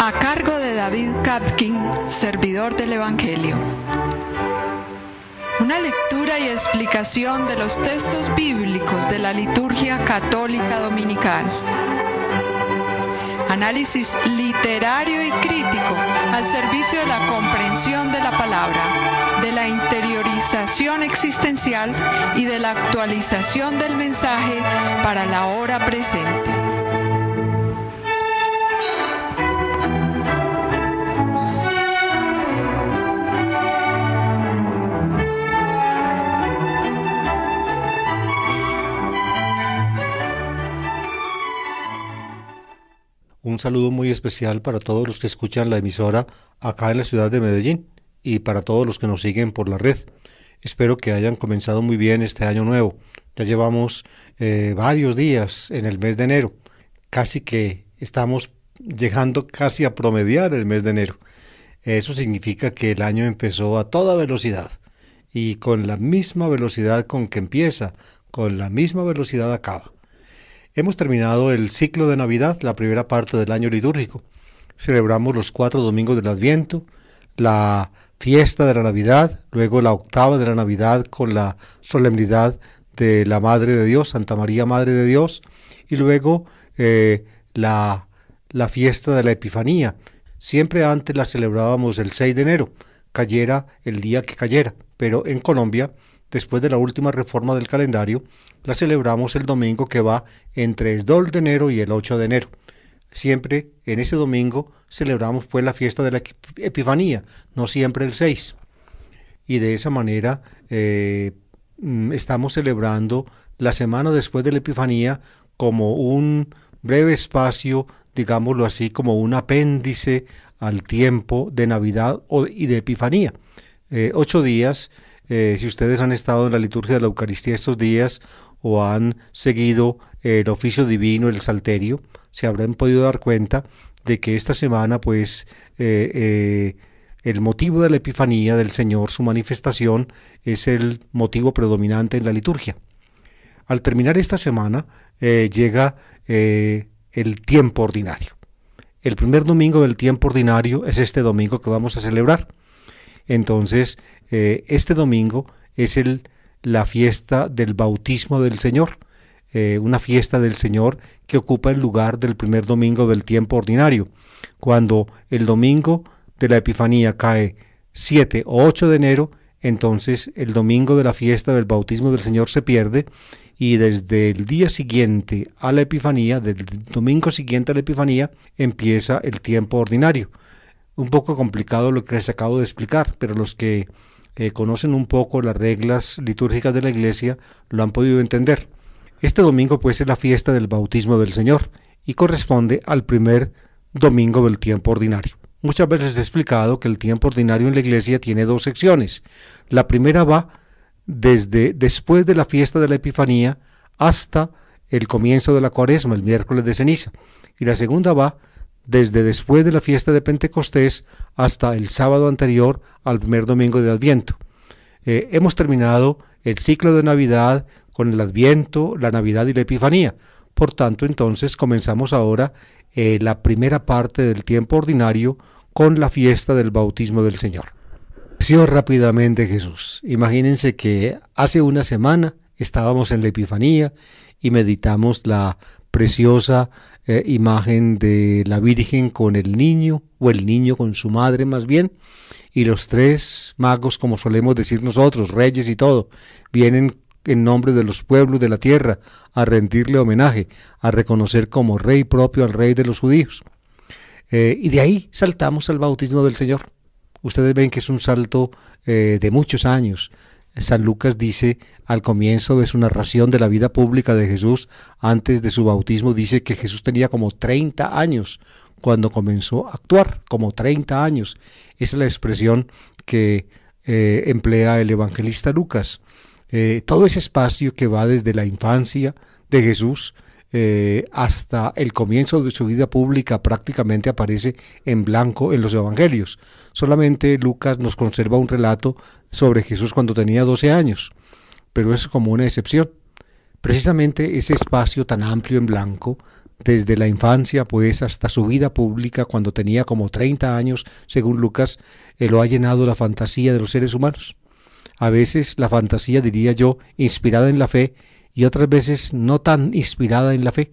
a cargo de David Kapkin, servidor del Evangelio. Una lectura y explicación de los textos bíblicos de la liturgia católica dominical. Análisis literario y crítico al servicio de la comprensión de la palabra, de la interiorización existencial y de la actualización del mensaje para la hora presente. Un saludo muy especial para todos los que escuchan la emisora acá en la ciudad de Medellín y para todos los que nos siguen por la red. Espero que hayan comenzado muy bien este año nuevo. Ya llevamos varios días en el mes de enero. Casi que estamos llegando casi a promediar el mes de enero. Eso significa que el año empezó a toda velocidad y con la misma velocidad con que empieza, con la misma velocidad acaba. Hemos terminado el ciclo de Navidad, la primera parte del año litúrgico. Celebramos los 4 domingos del Adviento, la fiesta de la Navidad, luego la octava de la Navidad con la solemnidad de la Madre de Dios, Santa María Madre de Dios, y luego la fiesta de la Epifanía. Siempre antes la celebrábamos el 6 de enero, cayera el día que cayera, pero en Colombia, después de la última reforma del calendario, la celebramos el domingo que va entre el 2 de enero y el 8 de enero. Siempre en ese domingo celebramos pues la fiesta de la Epifanía, no siempre el 6. Y de esa manera estamos celebrando la semana después de la Epifanía como un breve espacio, digámoslo así, como un apéndice al tiempo de Navidad y de Epifanía. 8 días. Si ustedes han estado en la liturgia de la Eucaristía estos días o han seguido el oficio divino, el salterio, se habrán podido dar cuenta de que esta semana, pues, el motivo de la Epifanía del Señor, su manifestación, es el motivo predominante en la liturgia. Al terminar esta semana, llega el tiempo ordinario. El primer domingo del tiempo ordinario es este domingo que vamos a celebrar. Entonces, este domingo es la fiesta del bautismo del Señor, una fiesta del Señor que ocupa el lugar del primer domingo del tiempo ordinario. Cuando el domingo de la Epifanía cae 7 o 8 de enero, entonces el domingo de la fiesta del bautismo del Señor se pierde y desde el día siguiente a la Epifanía, del domingo siguiente a la Epifanía, empieza el tiempo ordinario. Un poco complicado lo que les acabo de explicar, pero los que conocen un poco las reglas litúrgicas de la Iglesia lo han podido entender. Este domingo pues es la fiesta del bautismo del Señor y corresponde al primer domingo del tiempo ordinario. Muchas veces he explicado que el tiempo ordinario en la Iglesia tiene 2 secciones. La primera va desde después de la fiesta de la Epifanía hasta el comienzo de la Cuaresma, el miércoles de ceniza, y la segunda va desde después de la fiesta de Pentecostés hasta el sábado anterior al primer domingo de Adviento. Hemos terminado el ciclo de Navidad con el Adviento, la Navidad y la Epifanía. Por tanto, entonces comenzamos ahora la primera parte del tiempo ordinario con la fiesta del bautismo del Señor. Nació rápidamente Jesús. Imagínense que hace una semana estábamos en la Epifanía y meditamos la preciosa imagen de la Virgen con el niño, o el niño con su madre más bien, y los 3 magos, como solemos decir nosotros, reyes y todo, vienen en nombre de los pueblos de la tierra a rendirle homenaje, a reconocer como rey propio al rey de los judíos. Y de ahí saltamos al bautismo del Señor. Ustedes ven que es un salto de muchos años. San Lucas dice al comienzo de su narración de la vida pública de Jesús, antes de su bautismo, dice que Jesús tenía como 30 años cuando comenzó a actuar, como 30 años. Esa es la expresión que emplea el evangelista Lucas. Todo ese espacio que va desde la infancia de Jesús hasta el comienzo de su vida pública prácticamente aparece en blanco en los evangelios. Solamente Lucas nos conserva un relato sobre Jesús cuando tenía 12 años, pero es como una excepción. Precisamente ese espacio tan amplio en blanco desde la infancia pues hasta su vida pública cuando tenía como 30 años, según Lucas, lo ha llenado la fantasía de los seres humanos. A veces la fantasía, diría yo, inspirada en la fe y otras veces no tan inspirada en la fe.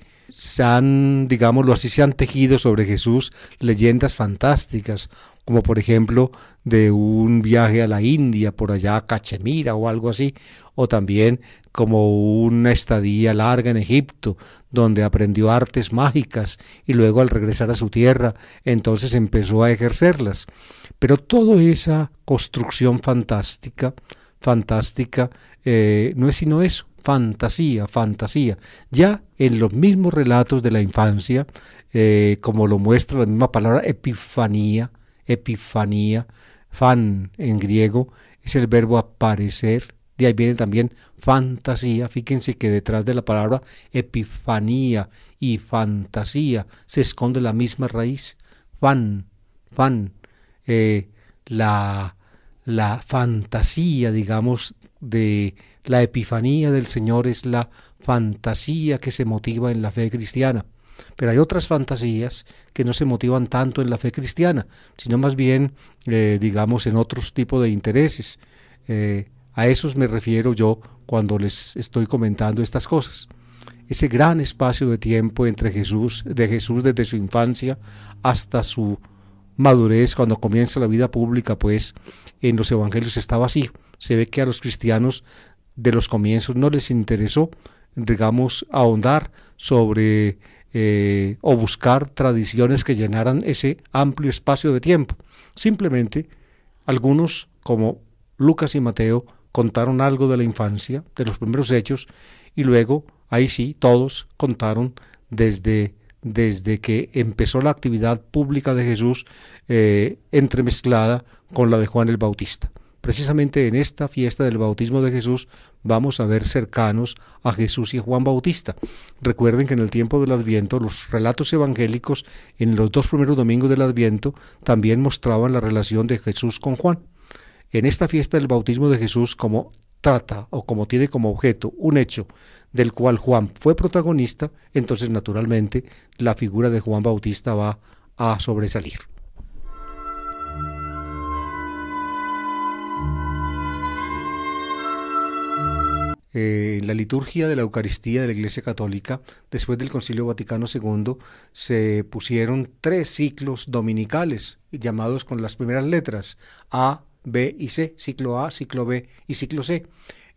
Digámoslo así, se han tejido sobre Jesús leyendas fantásticas, como por ejemplo de un viaje a la India, por allá a Cachemira o algo así, o también como una estadía larga en Egipto, donde aprendió artes mágicas y luego al regresar a su tierra, entonces empezó a ejercerlas. Pero toda esa construcción fantástica, no es sino eso, fantasía, fantasía. Ya en los mismos relatos de la infancia, como lo muestra la misma palabra epifanía, fan en griego, es el verbo aparecer, de ahí viene también fantasía. Fíjense que detrás de la palabra epifanía y fantasía se esconde la misma raíz, fan, la fantasía, digamos, de la epifanía del Señor es la fantasía que se motiva en la fe cristiana. Pero hay otras fantasías que no se motivan tanto en la fe cristiana, sino más bien, digamos, en otros tipos de intereses. A esos me refiero yo cuando les estoy comentando estas cosas. Ese gran espacio de tiempo entre Jesús desde su infancia hasta su madurez, cuando comienza la vida pública, pues en los evangelios está vacío. Se ve que a los cristianos de los comienzos no les interesó, digamos, ahondar sobre o buscar tradiciones que llenaran ese amplio espacio de tiempo. Simplemente algunos, como Lucas y Mateo, contaron algo de la infancia, de los primeros hechos, y luego, ahí sí, todos contaron desde que empezó la actividad pública de Jesús, entremezclada con la de Juan el Bautista. Precisamente en esta fiesta del bautismo de Jesús vamos a ver cercanos a Jesús y a Juan Bautista. Recuerden que en el tiempo del Adviento los relatos evangélicos en los 2 primeros domingos del Adviento también mostraban la relación de Jesús con Juan. En esta fiesta del bautismo de Jesús, como trata o como tiene como objeto un hecho del cual Juan fue protagonista, entonces naturalmente la figura de Juan Bautista va a sobresalir. En la liturgia de la Eucaristía de la Iglesia Católica, después del Concilio Vaticano II, se pusieron 3 ciclos dominicales, llamados con las primeras letras, A, B y C, ciclo A, ciclo B y ciclo C.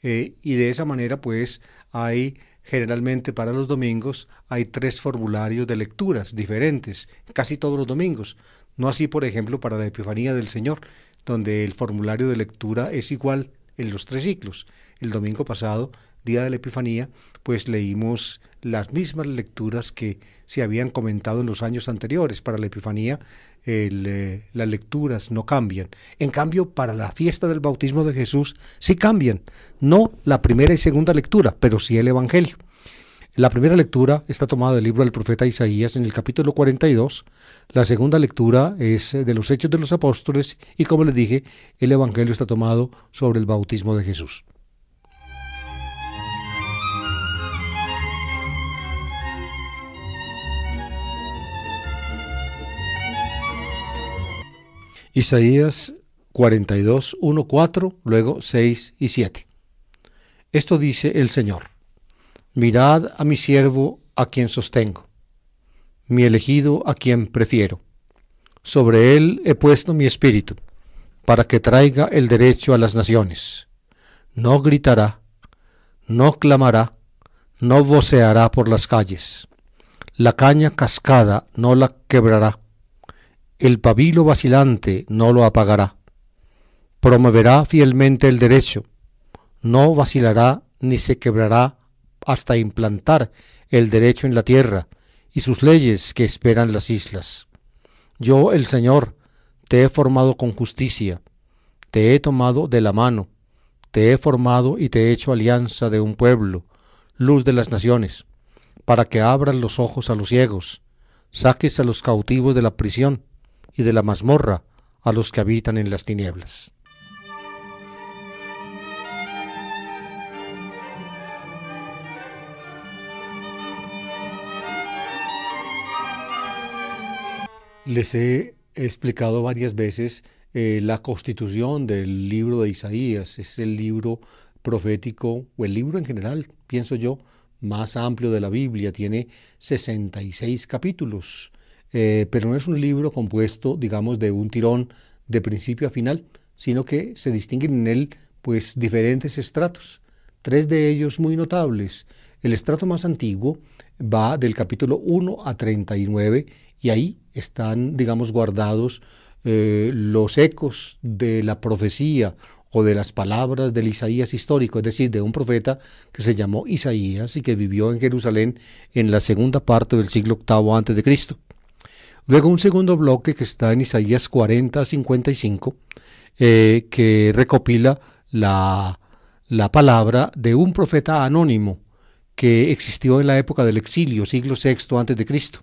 Y de esa manera, pues, hay generalmente para los domingos, hay 3 formularios de lecturas diferentes, casi todos los domingos. No así, por ejemplo, para la Epifanía del Señor, donde el formulario de lectura es igual en los 3 ciclos. El domingo pasado, día de la Epifanía, pues leímos las mismas lecturas que se habían comentado en los años anteriores. Para la Epifanía las lecturas no cambian. En cambio, para la fiesta del bautismo de Jesús sí cambian. No la primera y segunda lectura, pero sí el Evangelio. La primera lectura está tomada del libro del profeta Isaías en el capítulo 42. La segunda lectura es de los Hechos de los Apóstoles y, como les dije, el Evangelio está tomado sobre el bautismo de Jesús. Isaías 42, 1, 4, luego 6 y 7. Esto dice el Señor: mirad a mi siervo a quien sostengo, mi elegido a quien prefiero. Sobre él he puesto mi espíritu, para que traiga el derecho a las naciones. No gritará, no clamará, no voceará por las calles. La caña cascada no la quebrará. El pabilo vacilante no lo apagará. Promoverá fielmente el derecho, no vacilará ni se quebrará hasta implantar el derecho en la tierra y sus leyes que esperan las islas. Yo, el Señor, te he formado con justicia, te he tomado de la mano, te he formado y te he hecho alianza de un pueblo, luz de las naciones, para que abras los ojos a los ciegos, saques a los cautivos de la prisión y de la mazmorra a los que habitan en las tinieblas. Les he explicado varias veces la constitución del libro de Isaías. Es el libro profético, o el libro en general, pienso yo, más amplio de la Biblia. Tiene 66 capítulos, pero no es un libro compuesto, digamos, de un tirón de principio a final, sino que se distinguen en él, pues, diferentes estratos. Tres de ellos muy notables. El estrato más antiguo va del capítulo 1 a 39 y ahí están, digamos, guardados los ecos de la profecía o de las palabras del Isaías histórico, es decir, de un profeta que se llamó Isaías y que vivió en Jerusalén en la segunda parte del siglo octavo antes de Cristo. Luego un segundo bloque que está en Isaías 40 a 55, que recopila la palabra de un profeta anónimo que existió en la época del exilio, siglo VI antes de Cristo.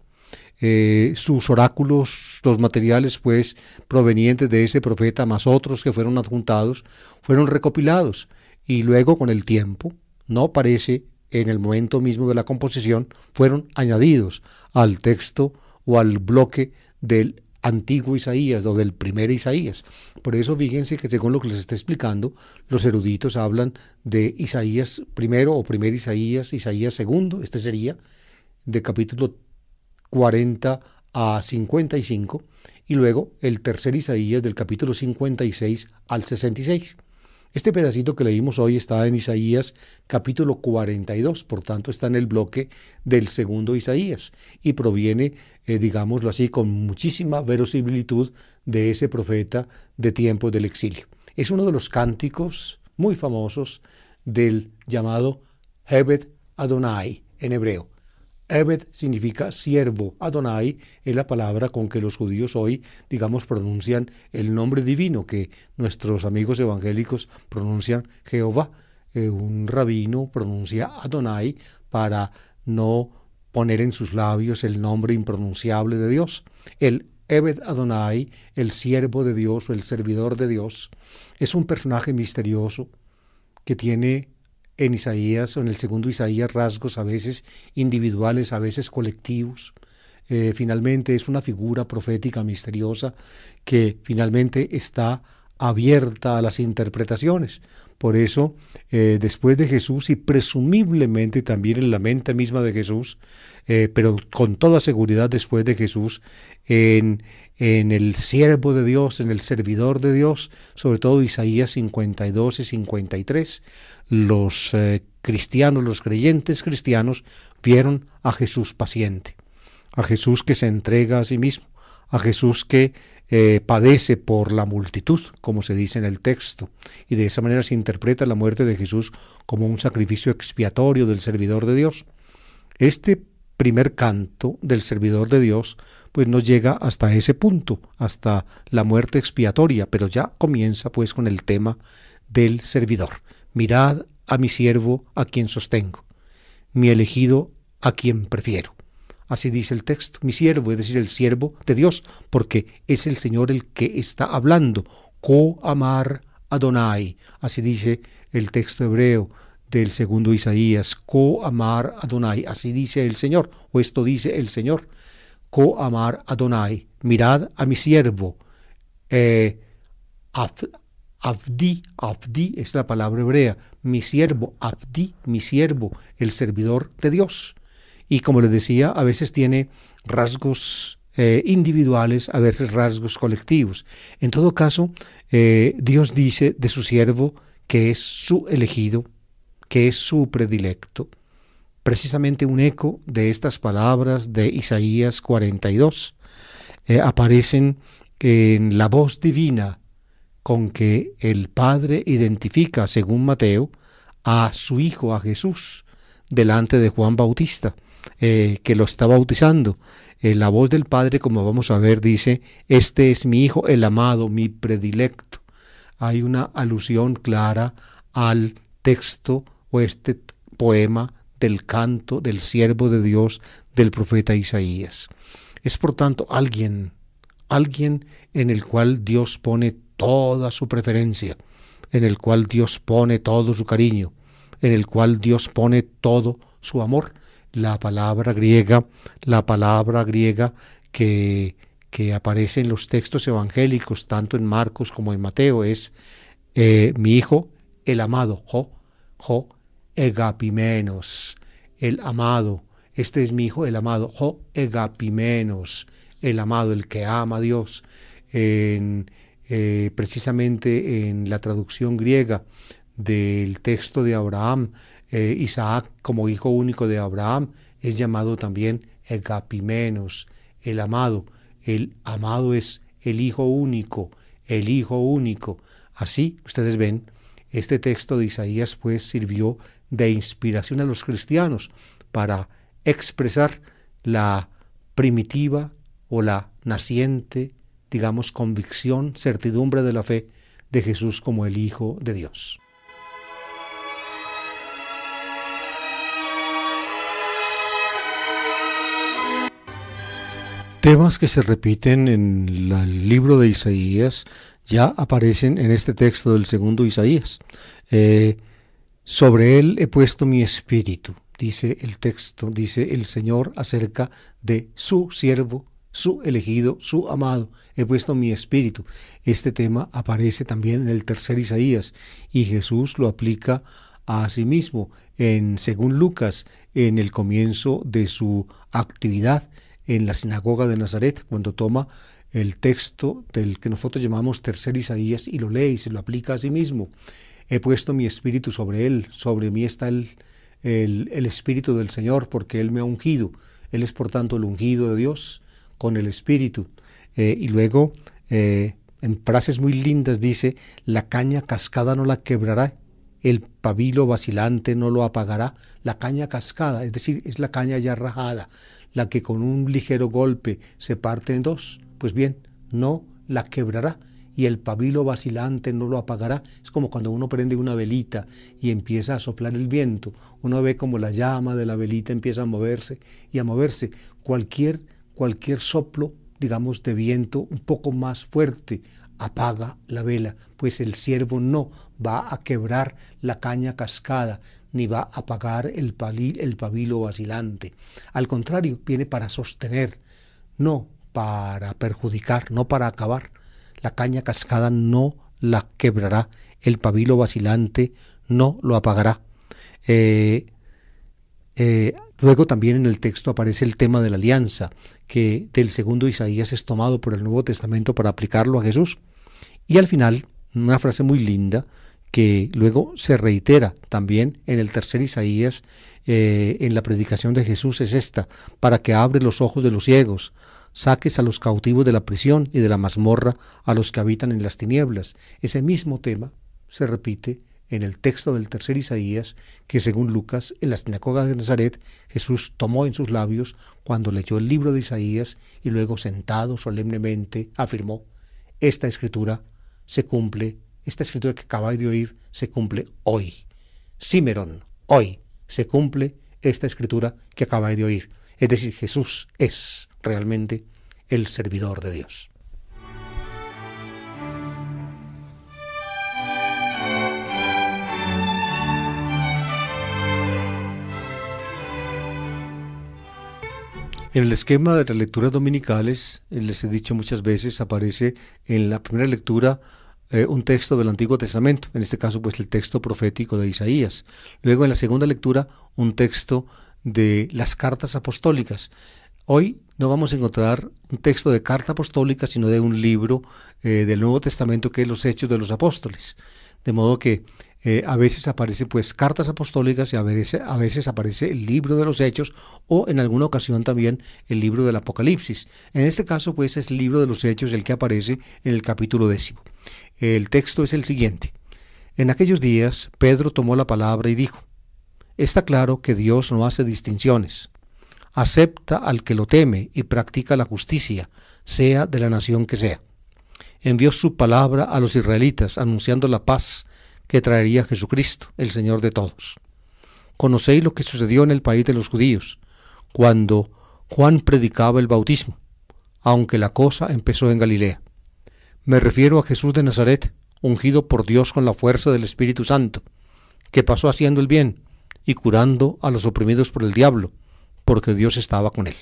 Sus oráculos, los materiales pues provenientes de ese profeta, más otros que fueron adjuntados, fueron recopilados y luego con el tiempo, no parece en el momento mismo de la composición, fueron añadidos al texto o al bloque del antiguo Isaías o del primer Isaías. Por eso fíjense que según lo que les está explicando, los eruditos hablan de Isaías primero o primer Isaías, Isaías segundo, este sería de capítulo 40 a 55, y luego el tercer Isaías del capítulo 56 al 66. Este pedacito que leímos hoy está en Isaías capítulo 42, por tanto está en el bloque del segundo Isaías y proviene, digámoslo así, con muchísima verosimilitud de ese profeta de tiempos del exilio. Es uno de los cánticos muy famosos del llamado Eved Adonai en hebreo. Eved significa siervo. Adonai es la palabra con que los judíos hoy, digamos, pronuncian el nombre divino, que nuestros amigos evangélicos pronuncian Jehová. Un rabino pronuncia Adonai para no poner en sus labios el nombre impronunciable de Dios. El Eved Adonai, el siervo de Dios o el servidor de Dios, es un personaje misterioso que tiene en Isaías o en el segundo Isaías rasgos a veces individuales, a veces colectivos. Finalmente es una figura profética misteriosa que finalmente está abierta a las interpretaciones. Por eso, después de Jesús y presumiblemente también en la mente misma de Jesús, pero con toda seguridad después de Jesús, en el siervo de Dios, en el servidor de Dios, sobre todo Isaías 52 y 53, los cristianos, los creyentes cristianos, vieron a Jesús paciente, a Jesús que se entrega a sí mismo, a Jesús que padece por la multitud, como se dice en el texto, y de esa manera se interpreta la muerte de Jesús como un sacrificio expiatorio del servidor de Dios. Este primer canto del servidor de Dios pues no llega hasta ese punto, hasta la muerte expiatoria, pero ya comienza pues con el tema del servidor. Mirad a mi siervo a quien sostengo, mi elegido a quien prefiero. Así dice el texto, mi siervo, es decir, el siervo de Dios, porque es el Señor el que está hablando. Ko amar Adonai, así dice el texto hebreo del segundo Isaías, Ko amar Adonai, así dice el Señor, o esto dice el Señor, Ko amar Adonai, mirad a mi siervo, Abdi es la palabra hebrea, mi siervo, Abdi, mi siervo, el servidor de Dios. Y como les decía, a veces tiene rasgos individuales, a veces rasgos colectivos. En todo caso, Dios dice de su siervo que es su elegido, que es su predilecto. Precisamente un eco de estas palabras de Isaías 42 aparecen en la voz divina con que el Padre identifica, según Mateo, a su Hijo, a Jesús, delante de Juan Bautista, que lo está bautizando. La voz del Padre, como vamos a ver, dice, este es mi Hijo, el amado, mi predilecto. Hay una alusión clara al texto o este poema del canto del siervo de Dios del profeta Isaías. Es por tanto alguien en el cual Dios pone toda su preferencia, en el cual Dios pone todo su cariño, en el cual Dios pone todo su amor. La palabra griega que que aparece en los textos evangélicos, tanto en Marcos como en Mateo, es mi hijo, el amado, jo egapimenos, el amado. Este es mi hijo, el amado, jo egapimenos, el amado, el que ama a Dios. Precisamente en la traducción griega del texto de Abraham, Isaac como hijo único de Abraham es llamado también egapimenos, el amado. El amado es el hijo único, el hijo único. Así, ustedes ven, este texto de Isaías pues sirvió de inspiración a los cristianos para expresar la primitiva o la naciente, digamos, convicción, certidumbre de la fe de Jesús como el Hijo de Dios. Temas que se repiten en el libro de Isaías ya aparecen en este texto del segundo Isaías. Sobre él he puesto mi espíritu, dice el texto, dice el Señor acerca de su siervo, su elegido, su amado. He puesto mi espíritu. Este tema aparece también en el tercer Isaías y Jesús lo aplica a sí mismo, según Lucas, en el comienzo de su actividad en la sinagoga de Nazaret, cuando toma el texto del que nosotros llamamos tercer Isaías y lo lee y se lo aplica a sí mismo. He puesto mi espíritu sobre él, sobre mí está el espíritu del Señor, porque él me ha ungido. Él es por tanto el ungido de Dios con el espíritu. Y luego, en frases muy lindas dice, la caña cascada no la quebrará, el pabilo vacilante no lo apagará. La caña cascada, es decir, es la caña ya rajada, la que con un ligero golpe se parte en dos, pues bien, no la quebrará, y el pabilo vacilante no lo apagará. Es como cuando uno prende una velita y empieza a soplar el viento, uno ve como la llama de la velita empieza a moverse y a moverse. Cualquier soplo, digamos, de viento un poco más fuerte apaga la vela, pues el siervo no va a quebrar la caña cascada, ni va a apagar el pabilo vacilante. Al contrario, viene para sostener, no para perjudicar, no para acabar. La caña cascada no la quebrará, el pabilo vacilante no lo apagará. Luego también en el texto aparece el tema de la alianza, que del segundo Isaías es tomado por el Nuevo Testamento para aplicarlo a Jesús. Y al final, una frase muy linda, que luego se reitera también en el tercer Isaías, en la predicación de Jesús, es esta: para que abre los ojos de los ciegos, saques a los cautivos de la prisión y de la mazmorra a los que habitan en las tinieblas. Ese mismo tema se repite en el texto del tercer Isaías, que según Lucas, en la sinagoga de Nazaret, Jesús tomó en sus labios cuando leyó el libro de Isaías y luego sentado solemnemente afirmó: esta escritura se cumple. Esta escritura que acabáis de oír se cumple hoy. Simeron, hoy se cumple esta escritura que acabáis de oír. Es decir, Jesús es realmente el servidor de Dios. En el esquema de las lecturas dominicales, les he dicho muchas veces, aparece en la primera lectura un texto del Antiguo Testamento, en este caso pues el texto profético de Isaías. Luego en la segunda lectura un texto de las cartas apostólicas. Hoy no vamos a encontrar un texto de carta apostólica, sino de un libro del Nuevo Testamento, que es los Hechos de los Apóstoles. De modo que a veces aparece pues cartas apostólicas y a veces aparece el libro de los Hechos, o en alguna ocasión también el libro del Apocalipsis. En este caso pues es el libro de los Hechos el que aparece en el capítulo 10. El texto es el siguiente: en aquellos días Pedro tomó la palabra y dijo: está claro que Dios no hace distinciones. Acepta al que lo teme y practica la justicia, sea de la nación que sea. Envió su palabra a los israelitas, anunciando la paz que traería Jesucristo, el Señor de todos. Conocéis lo que sucedió en el país de los judíos, cuando Juan predicaba el bautismo, aunque la cosa empezó en Galilea. Me refiero a Jesús de Nazaret, ungido por Dios con la fuerza del Espíritu Santo, que pasó haciendo el bien y curando a los oprimidos por el diablo, porque Dios estaba con él.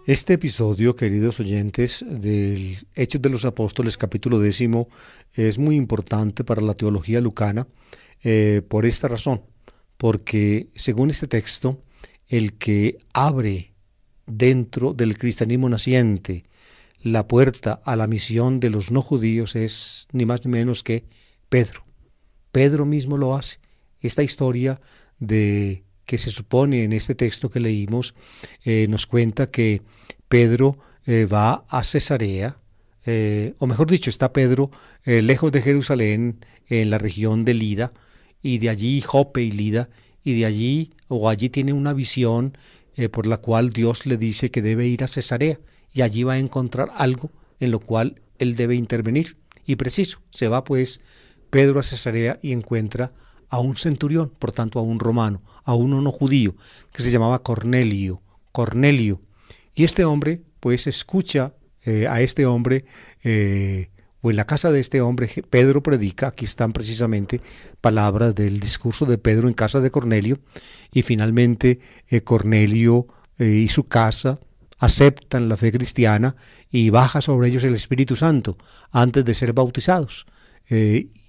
Este episodio, queridos oyentes, del Hechos de los Apóstoles, capítulo 10, es muy importante para la teología lucana por esta razón, porque según este texto, el que abre dentro del cristianismo naciente la puerta a la misión de los no judíos es ni más ni menos que Pedro. Pedro mismo lo hace. Esta historia de que se supone en este texto que leímos nos cuenta que Pedro va a Cesarea, o mejor dicho, está Pedro lejos de Jerusalén, en la región de Lida, y de allí Jope y Lida, y de allí tiene una visión por la cual Dios le dice que debe ir a Cesarea, y allí va a encontrar algo en lo cual él debe intervenir. Y preciso, se va pues Pedro a Cesarea y encuentra a un centurión, por tanto a un romano, a uno no judío, que se llamaba Cornelio. Y este hombre, pues escucha a este hombre, o en la casa de este hombre, Pedro predica. Aquí están precisamente palabras del discurso de Pedro en casa de Cornelio, y finalmente Cornelio y su casa aceptan la fe cristiana y baja sobre ellos el Espíritu Santo antes de ser bautizados.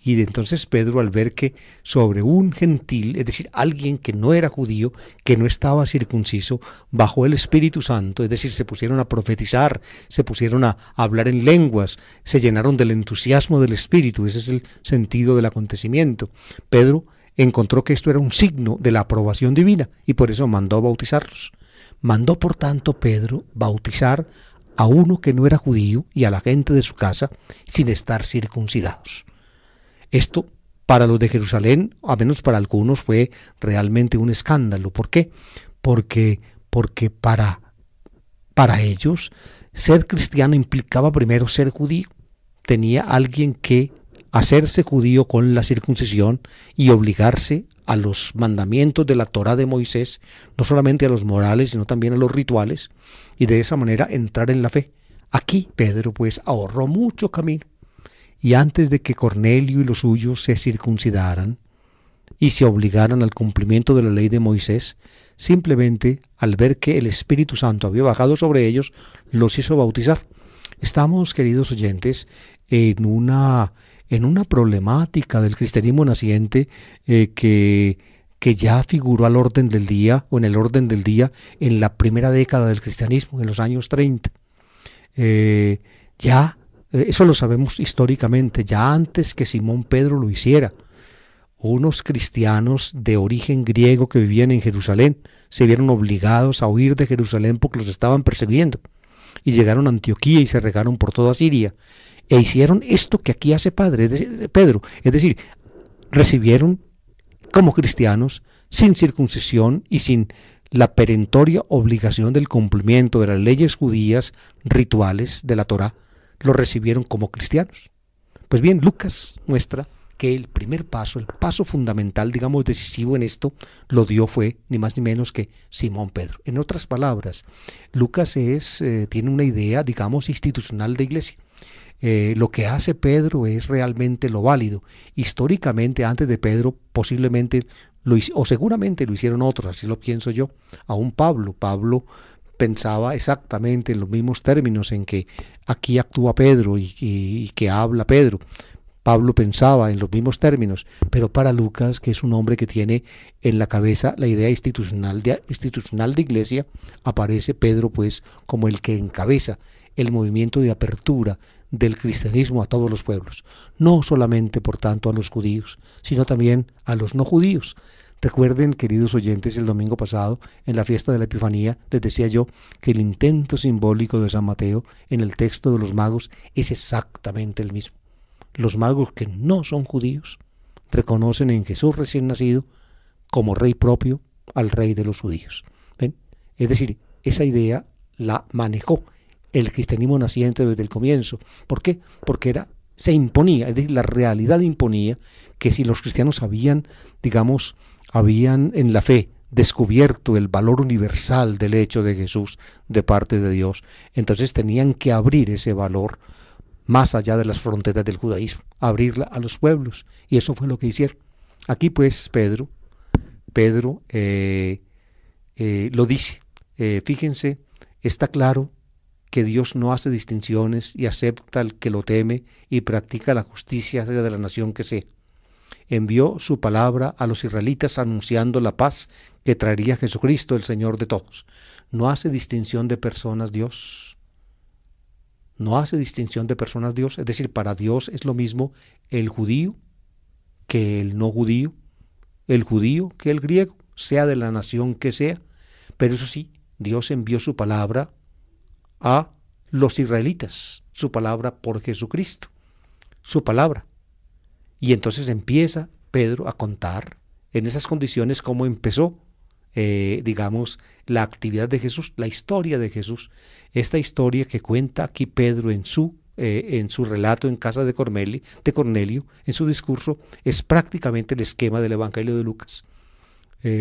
Y entonces Pedro, al ver que sobre un gentil, es decir, alguien que no era judío, que no estaba circunciso, bajó el Espíritu Santo, es decir, se pusieron a profetizar, se pusieron a hablar en lenguas, se llenaron del entusiasmo del Espíritu. Ese es el sentido del acontecimiento. Pedro encontró que esto era un signo de la aprobación divina y por eso mandó bautizarlos. Mandó, por tanto, Pedro bautizar a uno que no era judío y a la gente de su casa sin estar circuncidados. Esto para los de Jerusalén, a menos para algunos, fue realmente un escándalo. ¿Por qué? Porque para ellos ser cristiano implicaba primero ser judío. Tenía alguien que hacerse judío con la circuncisión y obligarse a los mandamientos de la Torá de Moisés, no solamente a los morales, sino también a los rituales, y de esa manera entrar en la fe. Aquí Pedro pues ahorró mucho camino, y antes de que Cornelio y los suyos se circuncidaran y se obligaran al cumplimiento de la ley de Moisés, simplemente al ver que el Espíritu Santo había bajado sobre ellos, los hizo bautizar. Estamos, queridos oyentes, en una problemática del cristianismo naciente que ya figuró al orden del día, o en el orden del día, en la primera década del cristianismo, en los años 30. Eso lo sabemos históricamente, ya antes que Simón Pedro lo hiciera. Unos cristianos de origen griego que vivían en Jerusalén se vieron obligados a huir de Jerusalén porque los estaban persiguiendo, y llegaron a Antioquía y se regaron por toda Siria, e hicieron esto que aquí hace Pedro, es decir, recibieron como cristianos sin circuncisión y sin la perentoria obligación del cumplimiento de las leyes judías rituales de la Torá, lo recibieron como cristianos. Pues bien, Lucas muestra que el primer paso, el paso fundamental, digamos decisivo en esto, lo dio fue ni más ni menos que Simón Pedro. En otras palabras, Lucas tiene una idea, digamos, institucional de iglesia. Lo que hace Pedro es realmente lo válido. Históricamente, antes de Pedro, posiblemente o seguramente lo hicieron otros, así lo pienso yo. Aún Pablo pensaba exactamente en los mismos términos en que aquí actúa Pedro y que habla Pedro. Pablo pensaba en los mismos términos, pero para Lucas, que es un hombre que tiene en la cabeza la idea institucional de iglesia, aparece Pedro pues como el que encabeza el movimiento de apertura del cristianismo a todos los pueblos, no solamente por tanto a los judíos, sino también a los no judíos. Recuerden, queridos oyentes, el domingo pasado, en la fiesta de la Epifanía, les decía yo que el intento simbólico de San Mateo en el texto de los magos es exactamente el mismo. Los magos que no son judíos reconocen en Jesús recién nacido como rey propio al rey de los judíos. ¿Ven? Es decir, esa idea la manejó el cristianismo naciente desde el comienzo. ¿Por qué? Porque se imponía, es decir, la realidad imponía que si los cristianos habían en la fe descubierto el valor universal del hecho de Jesús de parte de Dios, entonces tenían que abrir ese valor más allá de las fronteras del judaísmo, abrirla a los pueblos, y eso fue lo que hicieron. Aquí pues Pedro lo dice. Fíjense Está claro que Dios no hace distinciones y acepta al que lo teme y practica la justicia de la nación que sea. Envió su palabra a los israelitas anunciando la paz que traería Jesucristo, el Señor de todos. No hace distinción de personas Dios. No hace distinción de personas Dios. Es decir, para Dios es lo mismo el judío que el no judío, el judío que el griego, sea de la nación que sea. Pero eso sí, Dios envió su palabra a los israelitas, su palabra por Jesucristo, su palabra. Y entonces empieza Pedro a contar en esas condiciones cómo empezó, la actividad de Jesús, la historia de Jesús. Esta historia que cuenta aquí Pedro en su relato en casa de Cornelio, en su discurso, es prácticamente el esquema del Evangelio de Lucas.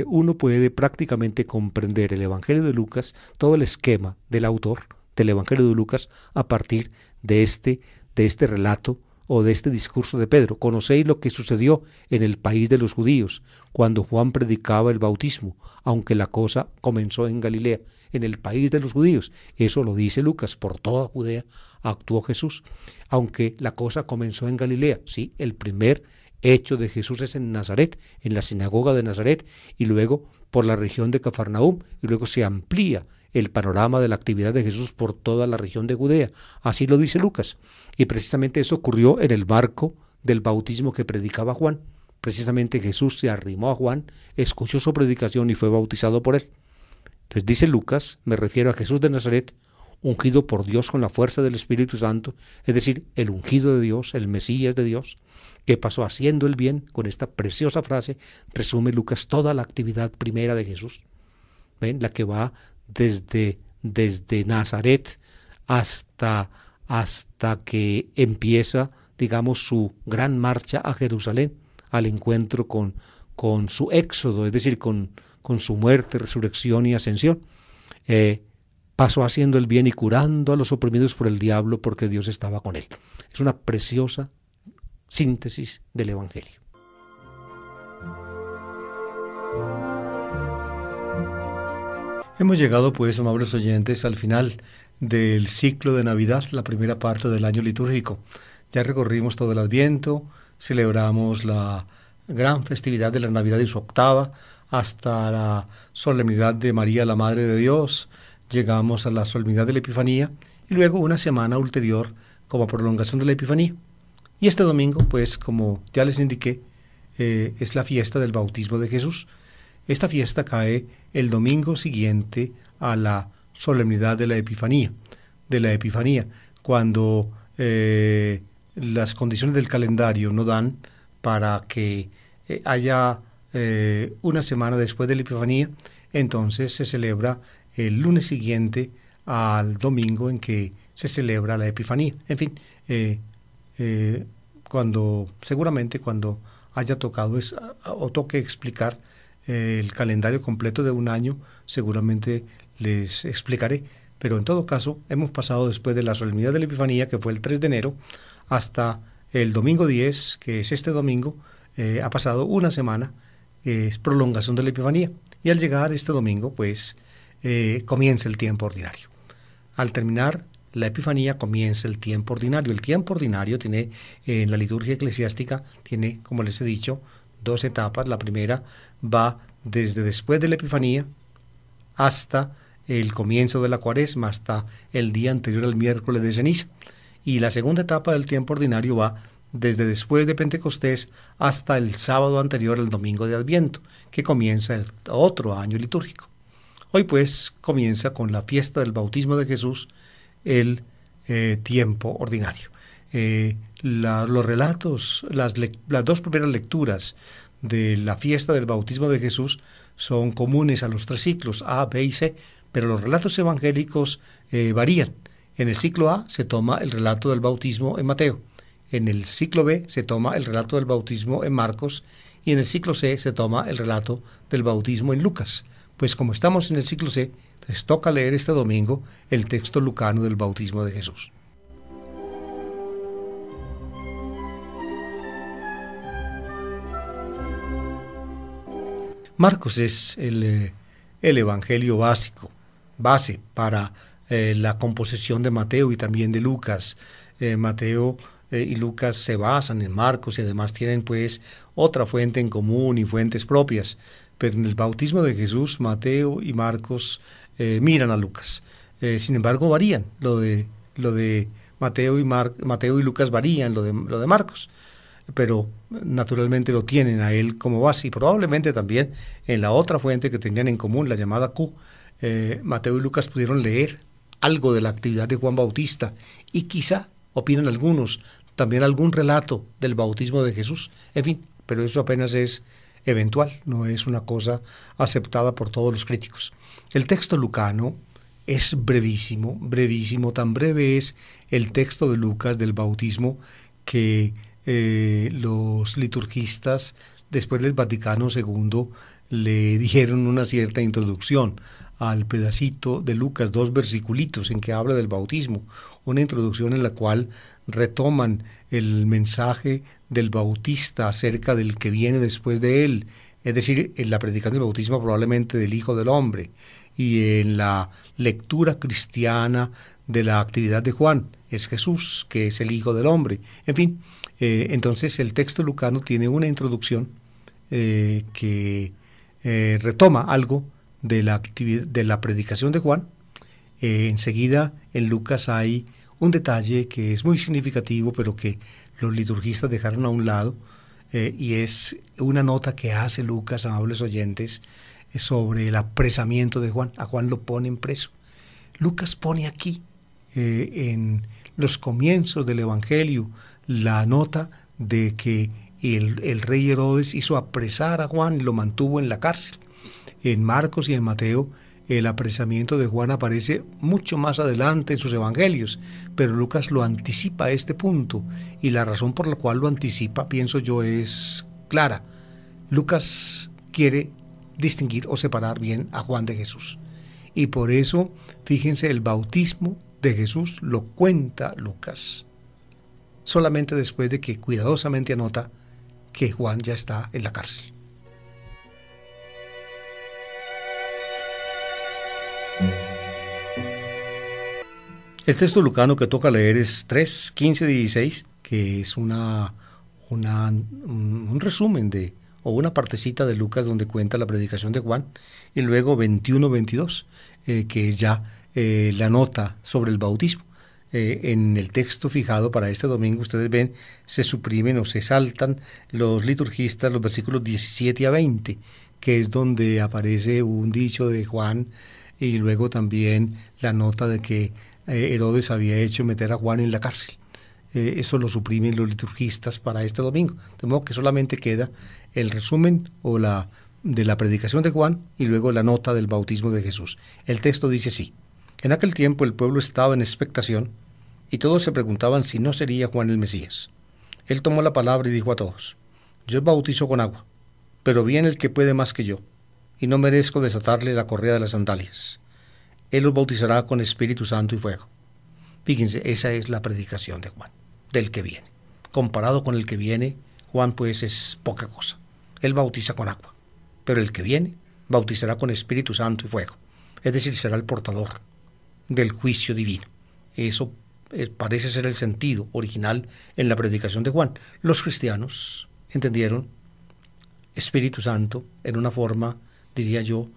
Uno puede prácticamente comprender el Evangelio de Lucas, todo el esquema del autor del Evangelio de Lucas, a partir de este relato o de este discurso de Pedro. Conocéis lo que sucedió en el país de los judíos, cuando Juan predicaba el bautismo, aunque la cosa comenzó en Galilea, en el país de los judíos. Eso lo dice Lucas, por toda Judea actuó Jesús, aunque la cosa comenzó en Galilea. Sí, el primer hecho de Jesús es en Nazaret, en la sinagoga de Nazaret, y luego por la región de Cafarnaúm, y luego se amplía el panorama de la actividad de Jesús por toda la región de Judea. Así lo dice Lucas. Y precisamente eso ocurrió en el marco del bautismo que predicaba Juan. Precisamente Jesús se arrimó a Juan, escuchó su predicación y fue bautizado por él. Entonces dice Lucas, me refiero a Jesús de Nazaret, ungido por Dios con la fuerza del Espíritu Santo, es decir, el ungido de Dios, el Mesías de Dios, que pasó haciendo el bien. Con esta preciosa frase resume Lucas toda la actividad primera de Jesús. ¿Ven? La que va desde Nazaret hasta que empieza, digamos, su gran marcha a Jerusalén, al encuentro con su éxodo, es decir, con su muerte, resurrección y ascensión. Pasó haciendo el bien y curando a los oprimidos por el diablo, porque Dios estaba con él. Es una preciosa síntesis del Evangelio. Hemos llegado, pues, amables oyentes, al final del ciclo de Navidad, la primera parte del año litúrgico. Ya recorrimos todo el Adviento, celebramos la gran festividad de la Navidad y su octava, hasta la solemnidad de María, la Madre de Dios. Llegamos a la solemnidad de la Epifanía y luego una semana ulterior como prolongación de la Epifanía. Y este domingo, pues, como ya les indiqué, es la fiesta del bautismo de Jesús. Esta fiesta cae el domingo siguiente a la solemnidad de la Epifanía, cuando las condiciones del calendario no dan para que haya una semana después de la Epifanía. Entonces se celebra el lunes siguiente al domingo en que se celebra la Epifanía. En fin, seguramente cuando haya tocado o toque explicar el calendario completo de un año, seguramente les explicaré. Pero en todo caso, hemos pasado después de la solemnidad de la Epifanía, que fue el 3 de enero, hasta el domingo 10, que es este domingo. Ha pasado una semana, es prolongación de la Epifanía. Y al llegar este domingo, pues, comienza el tiempo ordinario. Al terminar la Epifanía comienza el tiempo ordinario. El tiempo ordinario tiene, en la liturgia eclesiástica, tiene, como les he dicho, dos etapas. La primera va desde después de la Epifanía hasta el comienzo de la Cuaresma, hasta el día anterior al miércoles de ceniza. Y la segunda etapa del tiempo ordinario va desde después de Pentecostés hasta el sábado anterior al domingo de Adviento, que comienza el otro año litúrgico. Hoy, pues, comienza con la fiesta del bautismo de Jesús el tiempo ordinario. Los relatos, las dos primeras lecturas de la fiesta del bautismo de Jesús son comunes a los tres ciclos, A, B y C, pero los relatos evangélicos varían. En el ciclo A se toma el relato del bautismo en Mateo, en el ciclo B se toma el relato del bautismo en Marcos y en el ciclo C se toma el relato del bautismo en Lucas. Pues como estamos en el ciclo C, les toca leer este domingo el texto lucano del bautismo de Jesús. Marcos es el evangelio base para la composición de Mateo y también de Lucas. Mateo y Lucas se basan en Marcos y además tienen pues otra fuente en común y fuentes propias, pero en el bautismo de Jesús Mateo y Marcos miran a Lucas. Sin embargo varían, lo de Mateo y Lucas varían, lo de Marcos, pero naturalmente lo tienen a él como base, y probablemente también en la otra fuente que tenían en común, la llamada Q, Mateo y Lucas pudieron leer algo de la actividad de Juan Bautista y quizá, opinan algunos, también algún relato del bautismo de Jesús. En fin, pero eso apenas es eventual, no es una cosa aceptada por todos los críticos. El texto lucano es brevísimo, brevísimo, tan breve es el texto de Lucas del bautismo que los liturgistas después del Vaticano II le dieron una cierta introducción al pedacito de Lucas, 2 versiculitos en que habla del bautismo, una introducción en la cual retoman el mensaje del Bautista acerca del que viene después de él, es decir, en la predicación del bautismo probablemente del Hijo del Hombre, y en la lectura cristiana de la actividad de Juan, es Jesús, que es el Hijo del Hombre. En fin, entonces el texto lucano tiene una introducción que retoma algo de la predicación de Juan. Enseguida en Lucas hay un detalle que es muy significativo, pero que los liturgistas dejaron a un lado, y es una nota que hace Lucas, amables oyentes, sobre el apresamiento de Juan. A Juan lo ponen preso. Lucas pone aquí, en los comienzos del Evangelio, la nota de que el rey Herodes hizo apresar a Juan y lo mantuvo en la cárcel. En Marcos y en Mateo el apresamiento de Juan aparece mucho más adelante en sus evangelios, pero Lucas lo anticipa a este punto, y la razón por la cual lo anticipa, pienso yo, es clara. Lucas quiere distinguir o separar bien a Juan de Jesús, y por eso, fíjense, el bautismo de Jesús lo cuenta Lucas solamente después de que cuidadosamente anota que Juan ya está en la cárcel. El texto lucano que toca leer es 3, 15, 16, que es un resumen o una partecita de Lucas donde cuenta la predicación de Juan, y luego 21, 22, que es ya la nota sobre el bautismo. En el texto fijado para este domingo, ustedes ven, se suprimen o se saltan los liturgistas los versículos 17 a 20, que es donde aparece un dicho de Juan, y luego también la nota de que Herodes había hecho meter a Juan en la cárcel. Eso lo suprimen los liturgistas para este domingo, de modo que solamente queda el resumen de la predicación de Juan y luego la nota del bautismo de Jesús. El texto dice así: en aquel tiempo el pueblo estaba en expectación y todos se preguntaban si no sería Juan el Mesías. Él tomó la palabra y dijo a todos: yo os bautizo con agua, pero viene el que puede más que yo, y no merezco desatarle la correa de las sandalias. Él los bautizará con Espíritu Santo y fuego. Fíjense, esa es la predicación de Juan, del que viene. Comparado con el que viene, Juan pues es poca cosa. Él bautiza con agua, pero el que viene bautizará con Espíritu Santo y fuego. Es decir, será el portador del juicio divino. Eso parece ser el sentido original en la predicación de Juan. Los cristianos entendieron Espíritu Santo en una forma, diría yo,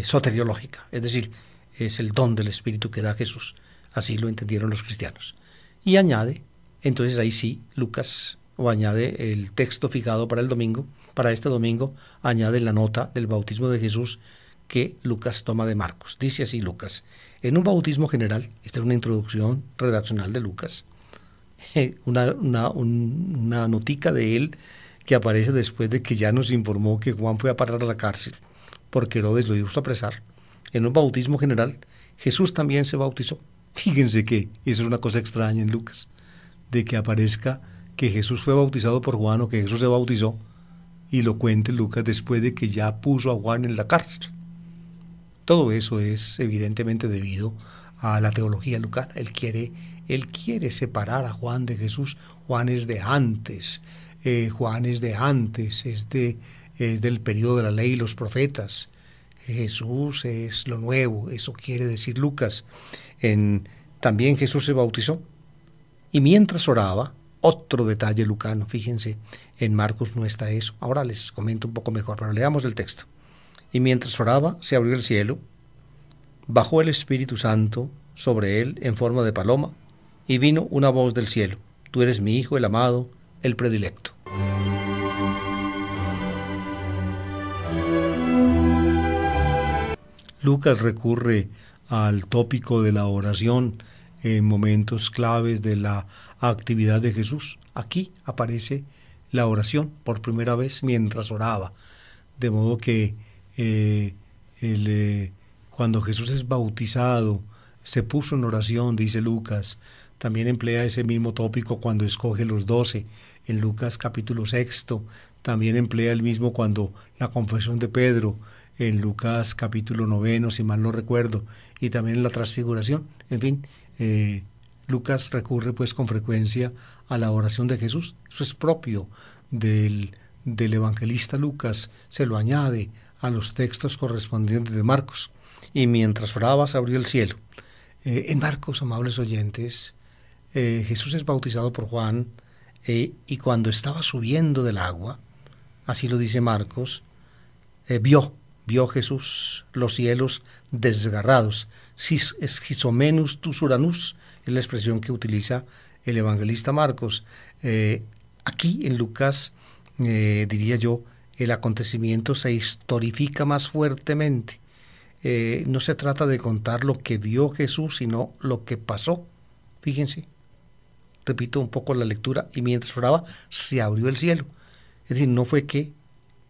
soteriológica, es decir, es el don del Espíritu que da Jesús. Así lo entendieron los cristianos. Y añade, entonces ahí sí, Lucas, o añade el texto fijado para el domingo, para este domingo, añade la nota del bautismo de Jesús que Lucas toma de Marcos. Dice así Lucas: en un bautismo general, esta es una introducción redaccional de Lucas, una notica de él que aparece después de que ya nos informó que Juan fue a parar a la cárcel porque Herodes lo hizo apresar. En un bautismo general, Jesús también se bautizó. Fíjense que eso es una cosa extraña en Lucas, de que aparezca que Jesús fue bautizado por Juan o que Jesús se bautizó, y lo cuente Lucas después de que ya puso a Juan en la cárcel. Todo eso es evidentemente debido a la teología lucana. Él quiere separar a Juan de Jesús. Juan es de antes, es del periodo de la ley y los profetas. Jesús es lo nuevo, eso quiere decir Lucas. También Jesús se bautizó. Y mientras oraba, otro detalle lucano, fíjense, en Marcos no está eso. Ahora les comento un poco mejor, pero leamos el texto. Y mientras oraba, se abrió el cielo, bajó el Espíritu Santo sobre él en forma de paloma, y vino una voz del cielo: tú eres mi Hijo, el amado, el predilecto. Lucas recurre al tópico de la oración en momentos claves de la actividad de Jesús. Aquí aparece la oración por primera vez mientras oraba, de modo que cuando Jesús es bautizado se puso en oración, dice Lucas. También emplea ese mismo tópico cuando escoge los 12 en Lucas capítulo 6. También emplea el mismo cuando la confesión de Pedro en Lucas capítulo 9, si mal no recuerdo, y también en la transfiguración. En fin, Lucas recurre pues con frecuencia a la oración de Jesús. Eso es propio del evangelista Lucas, se lo añade a los textos correspondientes de Marcos. Y mientras oraba se abrió el cielo. En Marcos, amables oyentes, Jesús es bautizado por Juan, y cuando estaba subiendo del agua, así lo dice Marcos, vio Jesús los cielos desgarrados. Schizomenus tus uranus es la expresión que utiliza el evangelista Marcos. Aquí en Lucas, diría yo, el acontecimiento se historifica más fuertemente. No se trata de contar lo que vio Jesús, sino lo que pasó. Fíjense, repito un poco la lectura: y mientras oraba se abrió el cielo. Es decir, no fue que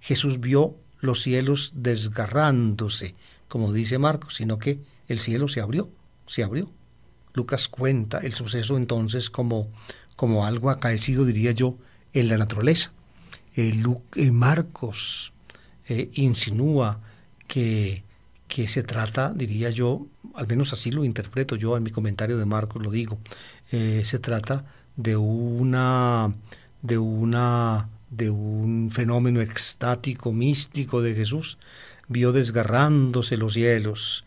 Jesús vio los cielos desgarrándose, como dice Marcos, sino que el cielo se abrió. Lucas cuenta el suceso entonces como algo acaecido, diría yo, en la naturaleza. Marcos insinúa que se trata, diría yo, al menos así lo interpreto yo en mi comentario de Marcos, lo digo, se trata de un fenómeno extático, místico de Jesús. Vio desgarrándose los cielos.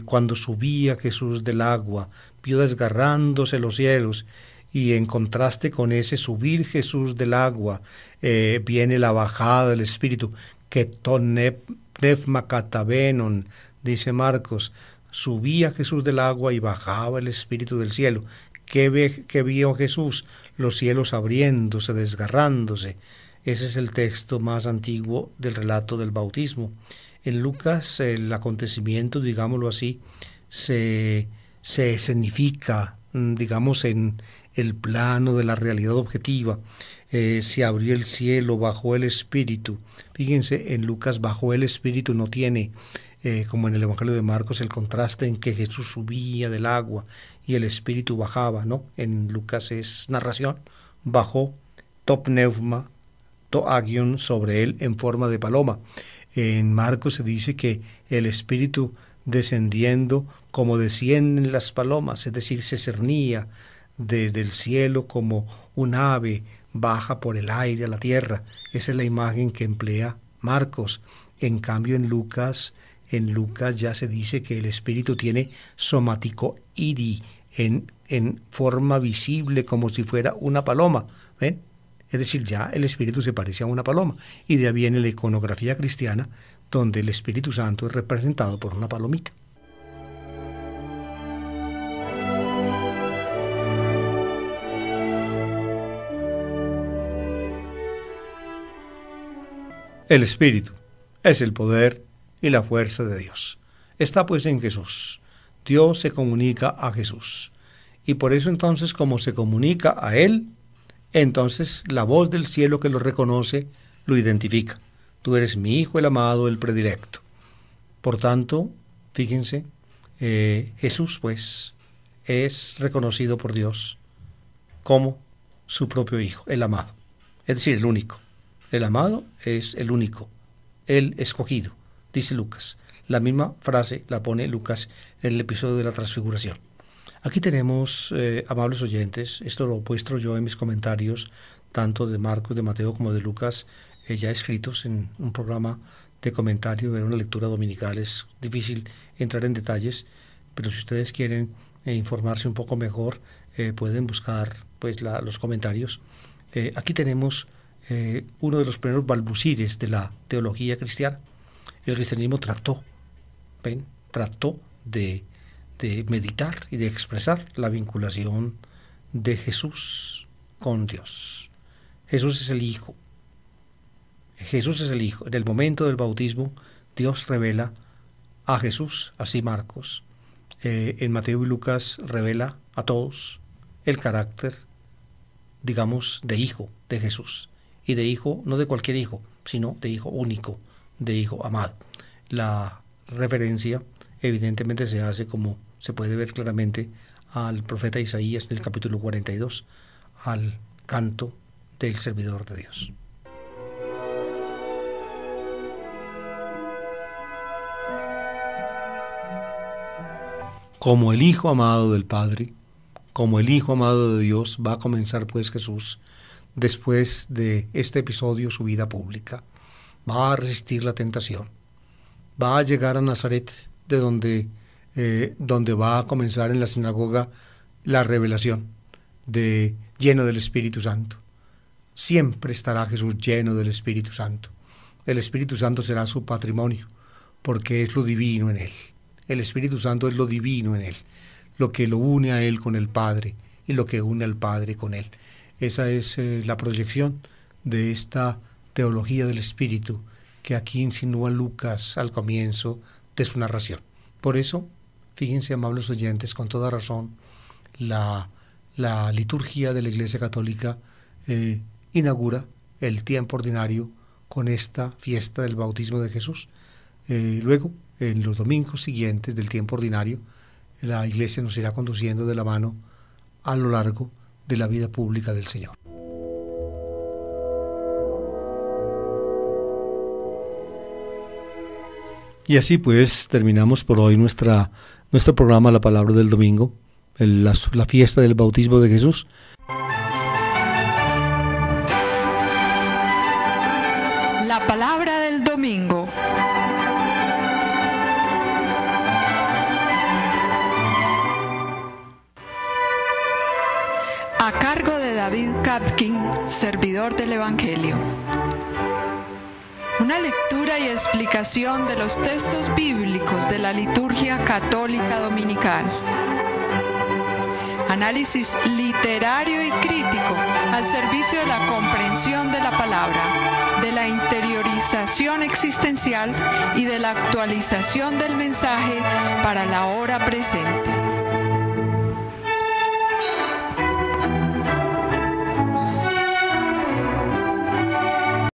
Cuando subía Jesús del agua, vio desgarrándose los cielos. Y en contraste con ese subir Jesús del agua, viene la bajada del Espíritu. Pneuma katabenon, dice Marcos. Subía Jesús del agua y bajaba el Espíritu del cielo. ¿Qué vio Jesús? Los cielos abriéndose, desgarrándose. Ese es el texto más antiguo del relato del bautismo. En Lucas el acontecimiento, digámoslo así, se escenifica, digamos, en el plano de la realidad objetiva. Se abrió el cielo, bajó el Espíritu. Fíjense, en Lucas bajó el Espíritu no tiene, como en el Evangelio de Marcos, el contraste en que Jesús subía del agua y el Espíritu bajaba, ¿no? En Lucas es narración, bajó, to pneuma, to agion, sobre él en forma de paloma. En Marcos se dice que el Espíritu descendiendo como descienden las palomas, es decir, se cernía desde el cielo como un ave baja por el aire a la tierra. Esa es la imagen que emplea Marcos. En cambio en Lucas ya se dice que el Espíritu tiene somático iri, en forma visible como si fuera una paloma. ¿Ven? Es decir, ya el Espíritu se parece a una paloma. Y de ahí viene la iconografía cristiana, donde el Espíritu Santo es representado por una palomita. El Espíritu es el poder y la fuerza de Dios. Está pues en Jesús. Dios se comunica a Jesús. Y por eso entonces, como se comunica a Él, entonces la voz del cielo que lo reconoce, lo identifica. Tú eres mi Hijo, el amado, el predilecto. Por tanto, fíjense, Jesús pues es reconocido por Dios como su propio Hijo, el amado. Es decir, el único. El amado es el único, el escogido, dice Lucas. La misma frase la pone Lucas en el episodio de la transfiguración. Aquí tenemos, amables oyentes, esto lo he puesto yo en mis comentarios, tanto de Marcos, de Mateo como de Lucas, ya escritos en un programa de comentario, ver una lectura dominical. Es difícil entrar en detalles, pero si ustedes quieren informarse un poco mejor, pueden buscar pues los comentarios. Aquí tenemos uno de los primeros balbucires de la teología cristiana. El cristianismo trató de meditar y de expresar la vinculación de Jesús con Dios. Jesús es el Hijo. Jesús es el Hijo. En el momento del bautismo, Dios revela a Jesús, así Marcos. En Mateo y Lucas revela a todos el carácter, digamos, de hijo de Jesús. Y de hijo, no de cualquier hijo, sino de hijo único, de hijo amado. La referencia evidentemente se hace, como se puede ver claramente, al profeta Isaías en el capítulo 42, al canto del servidor de Dios. Como el Hijo amado del Padre, como el Hijo amado de Dios, va a comenzar pues Jesús, después de este episodio, su vida pública. Va a resistir la tentación. Va a llegar a Nazaret, de donde va a comenzar en la sinagoga la revelación, lleno del Espíritu Santo. Siempre estará Jesús lleno del Espíritu Santo. El Espíritu Santo será su patrimonio, porque es lo divino en él. El Espíritu Santo es lo divino en él, lo que lo une a él con el Padre y lo que une al Padre con él. Esa es la proyección de esta teología del Espíritu que aquí insinúa Lucas al comienzo de su narración. Por eso, fíjense, amables oyentes, con toda razón, la liturgia de la Iglesia Católica inaugura el tiempo ordinario con esta fiesta del bautismo de Jesús. Luego, en los domingos siguientes del tiempo ordinario, la Iglesia nos irá conduciendo de la mano a lo largo de la vida pública del Señor. Y así pues terminamos por hoy nuestro programa La Palabra del Domingo, la fiesta del bautismo de Jesús. La Palabra del Domingo. A cargo de David Kapkin, servidor del Evangelio. Una lectura y explicación de los textos bíblicos de la liturgia católica dominical. Análisis literario y crítico al servicio de la comprensión de la palabra, de la interiorización existencial y de la actualización del mensaje para la hora presente.